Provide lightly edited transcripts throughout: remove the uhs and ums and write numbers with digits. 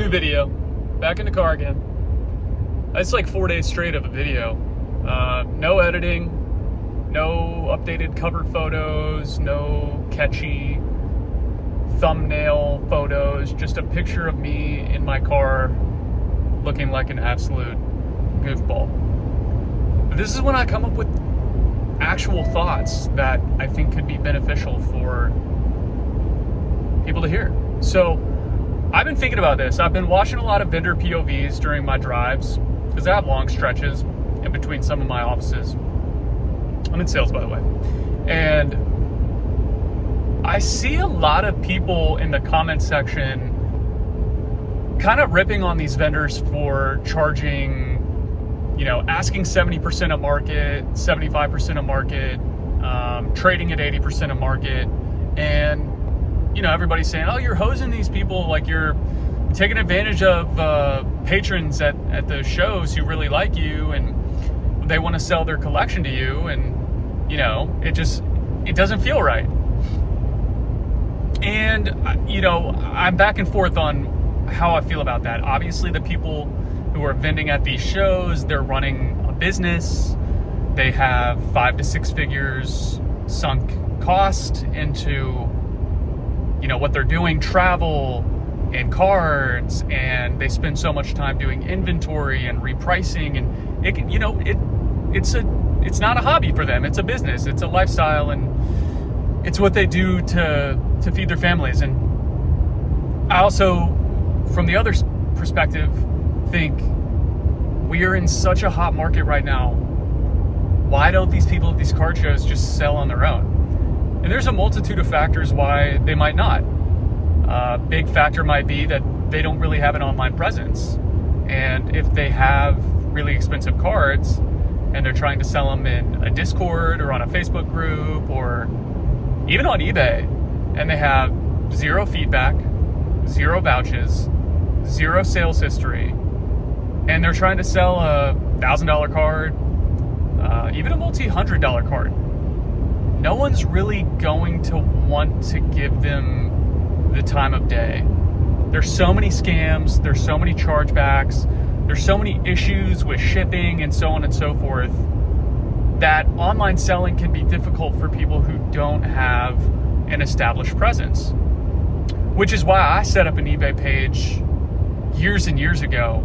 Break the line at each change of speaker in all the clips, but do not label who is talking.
New video. Back in the car again. It's like 4 days straight of a video. No editing, no updated cover photos, no catchy thumbnail photos, just a picture of me in my car looking like an absolute goofball. But this is when I come up with actual thoughts that I think could be beneficial for people to hear. So I've been thinking about this. I've been watching a lot of vendor POVs during my drives because I have long stretches in between some of my offices. I'm in sales, by the way. And I see a lot of people in the comment section kind of ripping on these vendors for charging, asking 70% of market, 75% of market, trading at 80% of market. And, everybody's saying, oh, you're hosing these people, like you're taking advantage of patrons at the shows who really like you and they want to sell their collection to you. And, it doesn't feel right. And, I'm back and forth on how I feel about that. Obviously, the people who are vending at these shows, they're running a business. They have 5 to 6 figures sunk cost into, what they're doing, travel and cards, and they spend so much time doing inventory and repricing, and it's not a hobby for them. It's a business. It's a lifestyle, and it's what they do to feed their families. And I also, from the other perspective, think we are in such a hot market right now. Why don't these people at these card shows just sell on their own? And there's a multitude of factors why they might not. Big factor might be that they don't really have an online presence. And if they have really expensive cards and they're trying to sell them in a Discord or on a Facebook group or even on eBay, and they have 0 feedback, 0 vouches, 0 sales history, and they're trying to sell a $1,000 card, even a multi-$100 card, no one's really going to want to give them the time of day. There's so many scams, there's so many chargebacks, there's so many issues with shipping and so on and so forth, that online selling can be difficult for people who don't have an established presence. Which is why I set up an eBay page years and years ago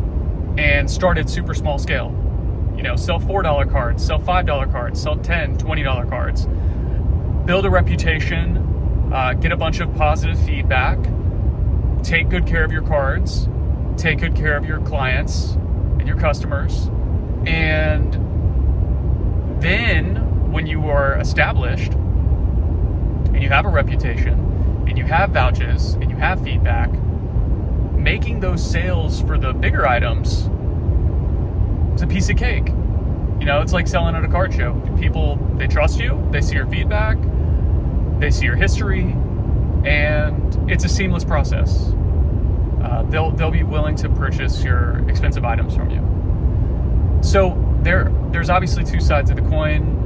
and started super small scale. Sell $4 cards, sell $5 cards, sell $10, $20 cards. Build a reputation, get a bunch of positive feedback, take good care of your cards, take good care of your clients and your customers. And then when you are established and you have a reputation and you have vouches and you have feedback, making those sales for the bigger items is a piece of cake. It's like selling at a card show. People, they trust you, they see your feedback, they see your history, and it's a seamless process. They'll be willing to purchase your expensive items from you. So there's obviously 2 sides of the coin.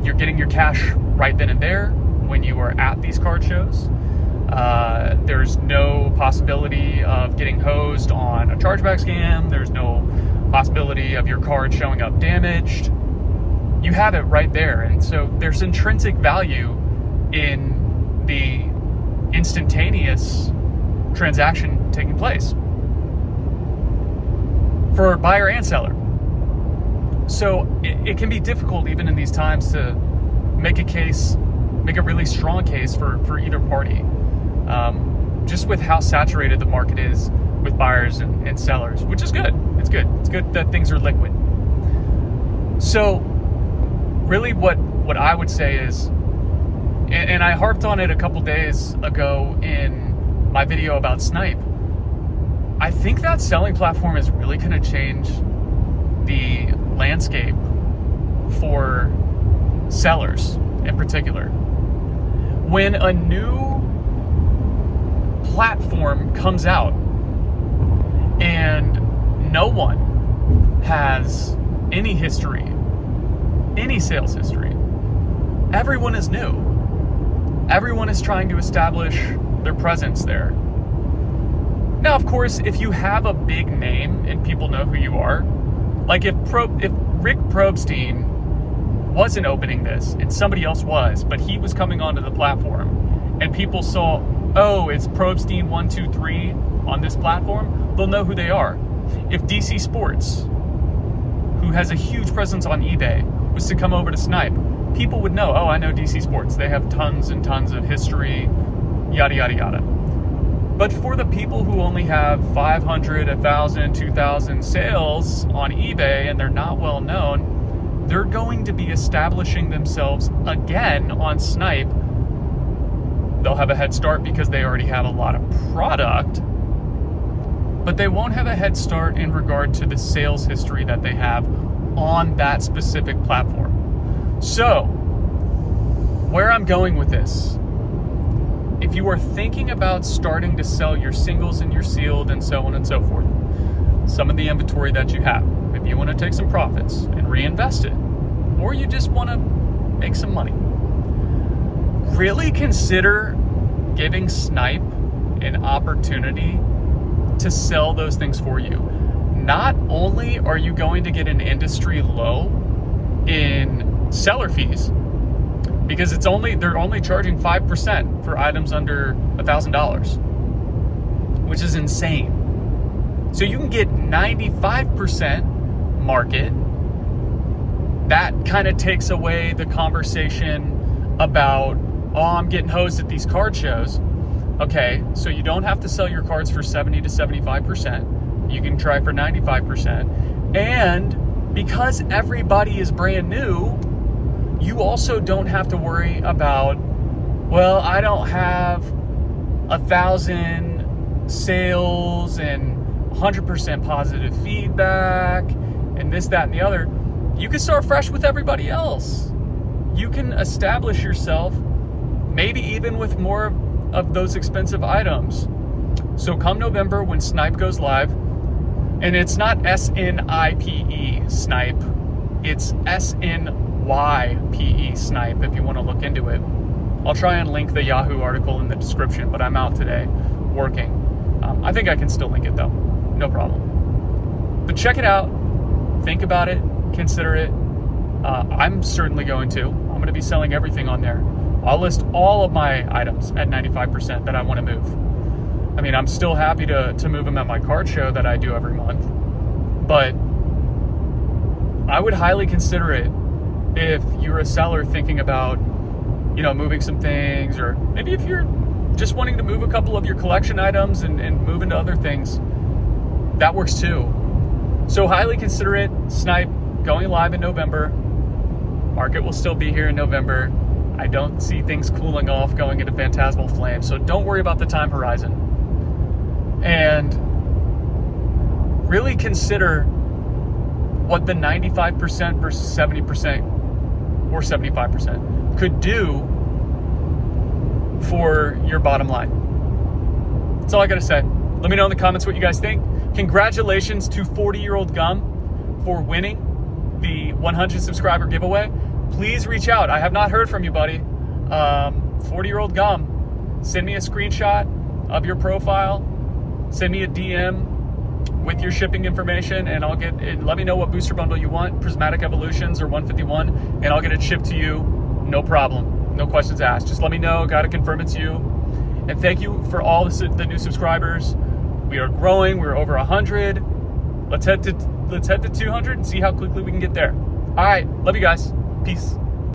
You're getting your cash right then and there when you are at these card shows. There's no possibility of getting hosed on a chargeback scam. There's no possibility of your card showing up damaged. You have it right there. And so there's intrinsic value in the instantaneous transaction taking place for buyer and seller. So it can be difficult even in these times to make a really strong case for either party. Just with how saturated the market is with buyers and sellers, which is good. It's good. It's good that things are liquid. So really what I would say is, and I harped on it a couple days ago in my video about Snipe, I think that selling platform is really going to change the landscape for sellers in particular. When a new platform comes out and no one has any history, any sales history, everyone is new. Everyone is trying to establish their presence there. Now, of course, if you have a big name and people know who you are, like if Rick Probstein wasn't opening this and somebody else was, but he was coming onto the platform and people saw, oh, it's Probstein 123 on this platform, they'll know who they are. If DC Sports, who has a huge presence on eBay, was to come over to Snipe, people would know, oh, I know DC Sports. They have tons and tons of history, yada, yada, yada. But for the people who only have 500, 1,000, 2,000 sales on eBay and they're not well known, they're going to be establishing themselves again on Snipe. They'll have a head start because they already have a lot of product, but they won't have a head start in regard to the sales history that they have on that specific platform. So, where I'm going with this, if you are thinking about starting to sell your singles and your sealed and so on and so forth, some of the inventory that you have, maybe you want to take some profits and reinvest it, or you just want to make some money, really consider giving Snipe an opportunity to sell those things for you. Not only are you going to get an industry low in seller fees, because they're only charging 5% for items under $1,000, which is insane. So you can get 95% market. That kind of takes away the conversation about, oh, I'm getting hosed at these card shows. Okay, so you don't have to sell your cards for 70 to 75%. You can try for 95%. And because everybody is brand new, you also don't have to worry about, well, I don't have 1,000 sales and 100% positive feedback and this, that, and the other. You can start fresh with everybody else. You can establish yourself, maybe even with more of those expensive items. So come November when Snipe goes live, and it's not SNIPE Snipe, it's SNYPE Snipe if you want to look into it. I'll try and link the Yahoo article in the description, but I'm out today working. I think I can still link it though, no problem. But check it out, think about it, consider it. I'm certainly going to. I'm going to be selling everything on there. I'll list all of my items at 95% that I want to move. I mean, I'm still happy to move them at my card show that I do every month, but I would highly consider it if you're a seller thinking about, moving some things, or maybe if you're just wanting to move a couple of your collection items and move into other things, that works too. So highly consider it. Snipe going live in November. Market will still be here in November. I don't see things cooling off going into Phantasmal Flame, so don't worry about the time horizon. And really consider what the 95% versus 70% or 75% could do for your bottom line. That's all I gotta say. Let me know in the comments what you guys think. Congratulations to 40-Year-Old Gum for winning the 100 subscriber giveaway. Please reach out. I have not heard from you, buddy. 40-Year-Old Gum, send me a screenshot of your profile. Send me a DM with your shipping information, and let me know what booster bundle you want, Prismatic Evolutions or 151, and I'll get it shipped to you. No problem. No questions asked. Just let me know. Got to confirm it's you. And thank you for all the new subscribers. We are growing. We're over 100. Let's head to 200 and see how quickly we can get there. All right. Love you guys. Peace.